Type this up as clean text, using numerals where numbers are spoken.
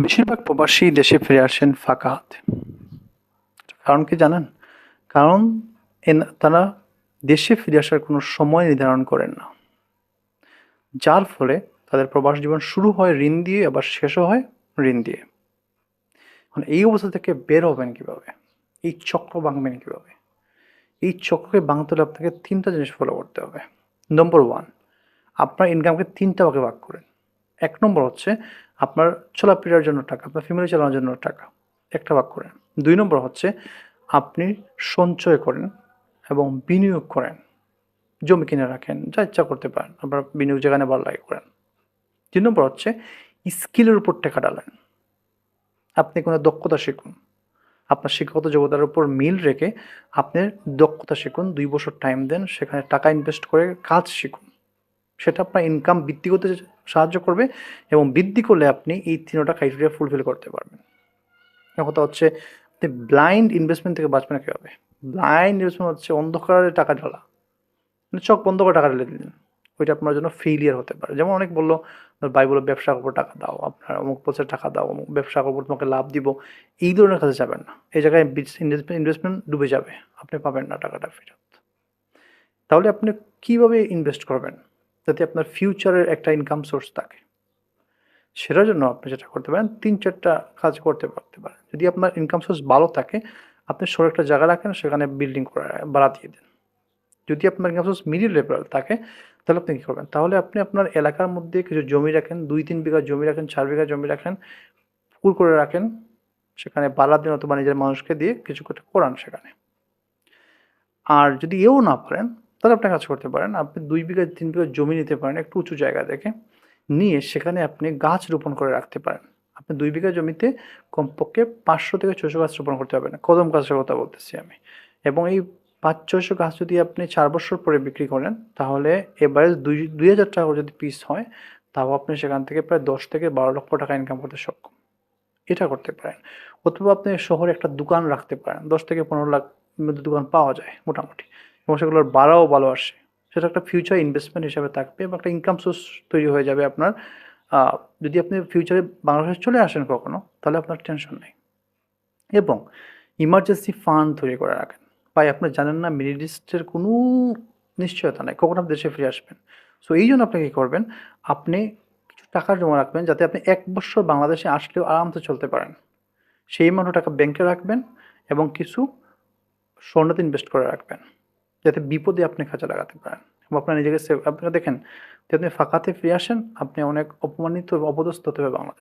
বেশিরভাগ প্রবাসী দেশে ফিরে আসেন ফাঁকা হাতে। কারণ কি জানেন? কারণ তারা দেশে ফিরে আসার কোনো সময় নির্ধারণ করেন না। যার ফলে তাদের প্রবাস জীবন শুরু হয় ঋণ দিয়ে আবার শেষও হয় ঋণ দিয়ে। এখন এই অবস্থা থেকে বের হবেন কিভাবে? এই চক্র ভাঙবেন কিভাবে? এই চক্রকে ভাঙতে হলে আপনাকে ৩ টা জিনিস ফলো করতে হবে। নম্বর 1, আপনার ইনকামকে ৩ টা ভাগে ভাগ করেন। ১ নম্বর হচ্ছে আপনার চলাফেরার জন্য টাকা, আপনার ফ্যামিলি চালানোর জন্য টাকা, একটা ভাগ করেন। ২ নম্বর হচ্ছে আপনি সঞ্চয় করেন এবং বিনিয়োগ করেন। জমি কিনে রাখেন, যা ইচ্ছা করতে পারেন। আপনার বিনিয়োগ যেখানে ভালো লাগে করেন। ৩ নম্বর হচ্ছে স্কিলের উপর টাকা ঢালেন। আপনি কোনো দক্ষতা শিখুন। আপনার শিক্ষাগত যোগ্যতার উপর মিল রেখে আপনি দক্ষতা শিখুন। ২ বছর টাইম দেন, সেখানে টাকা ইনভেস্ট করে কাজ শিখুন। সেটা আপনার ইনকাম বৃদ্ধি করতে সাহায্য করবে এবং বৃদ্ধি করলে আপনি এই ৩ টা ক্রাইটেরিয়া ফুলফিল করতে পারবেন। এখন কথা হচ্ছে আপনি ব্লাইন্ড ইনভেস্টমেন্ট থেকে বাঁচবেন কীভাবে? ব্লাইন্ড ইনভেস্টমেন্ট হচ্ছে অন্ধকারে টাকা ঢালা। মানে চোখ বন্ধ করে টাকা ঢেলে দিলেন। ওইটা আপনার জন্য ফেইলিয়ার হতে পারে। যেমন অনেক বলল, ভাই বলল ব্যবসা করবো টাকা দাও, আপনার অমুক বলছে টাকা দাও, অমুক ব্যবসা করবো তোমাকে লাভ দিব। এই ধরনের কাজে যাবেন না। এই জায়গায় ইনভেস্টমেন্ট ডুবে যাবে। আপনি পাবেন না টাকাটা ফেরত। তাহলে আপনি কিভাবে ইনভেস্ট করবেন? যাতে আপনার ফিউচারের একটা ইনকাম সোর্স থাকে। সেটার জন্য আপনি যেটা করতে পারেন ৩-৪ টা কাজ করতে পারেন। যদি আপনার ইনকাম সোর্স ভালো থাকে, আপনি সরে একটা জায়গা রাখেন, সেখানে বিল্ডিং করে ভাড়া দিয়ে দেন। যদি আপনার ইনকাম সোর্স মিডল লেভেল থাকে, তাহলে আপনি কী করবেন? তাহলে আপনি আপনার এলাকার মধ্যে কিছু জমি রাখেন, ২-৩ বিঘা জমি রাখেন, ৪ বিঘা জমি রাখেন, পুকুর করে রাখেন। সেখানে ভাড়া দিন অথবা নিজের মানুষকে দিয়ে কিছু একটা করান সেখানে। আর যদি এও না পারেন, তাহলে আপনি কাজ করতে পারেন। আপনি ২ বিঘা ৩ বিঘা জমি নিতে পারেন একটু উঁচু জায়গা দেখে। নিয়ে সেখানে আপনি গাছ রোপণ করে রাখতে পারেন। আপনি ২ বিঘা জমিতে কমপক্ষে ৫০০ থেকে ৬০০ গাছ রোপণ করতে পারবেন। কদম গাছের কথা বলতেছি আমি। এবং এই ৫০০-৬০০ গাছ যদি আপনি ৪ বছর পরে বিক্রি করেন, তাহলে এভারেজ ৳২,০০০ করে যদি পিস হয়, তাও আপনি সেখান থেকে প্রায় ১০ থেকে ১২ লক্ষ টাকা ইনকাম করতে সক্ষম। এটা করতে পারেন। অথবা আপনি শহরে একটা দোকান রাখতে পারেন। ১০ থেকে ১৫ লাখ মধ্যে দোকান পাওয়া যায় মোটামুটি। এবং সেগুলোর ভাড়াও ভালো আসে। সেটা একটা ফিউচার ইনভেস্টমেন্ট হিসাবে থাকবে এবং একটা ইনকাম সোর্স তৈরি হয়ে যাবে আপনার। আ যদি আপনি ফিউচারে বাংলাদেশে চলে আসেন কখনো, তাহলে আপনার টেনশন নেই। এবং ইমার্জেন্সি ফান্ড তৈরি করে রাখেন। ভাই আপনি জানেন না মিডল ইস্টের কোনো নিশ্চয়তা নাই। কখন আপনি দেশে ফিরে আসবেন। সো এইজন্য আপনি কি করবেন? আপনি কিছু টাকা জমা রাখবেন যাতে আপনি ১ বৎসর বাংলাদেশে আসলেও আরামসে চলতে পারেন। সেই অ্যামাউন্ট টাকা ব্যাংকে রাখবেন এবং কিছু স্বর্ণতে ইনভেস্ট করে রাখবেন। যাতে বিপদে আপনি কাজে লাগাতে পারেন। এবং আপনার নিজেকে আপনারা দেখেন, যদি আপনি ফাঁকাতে ফিরে আসেন, আপনি অনেক অপমানিত, অপদস্থ হতে হবে বাংলাদেশে।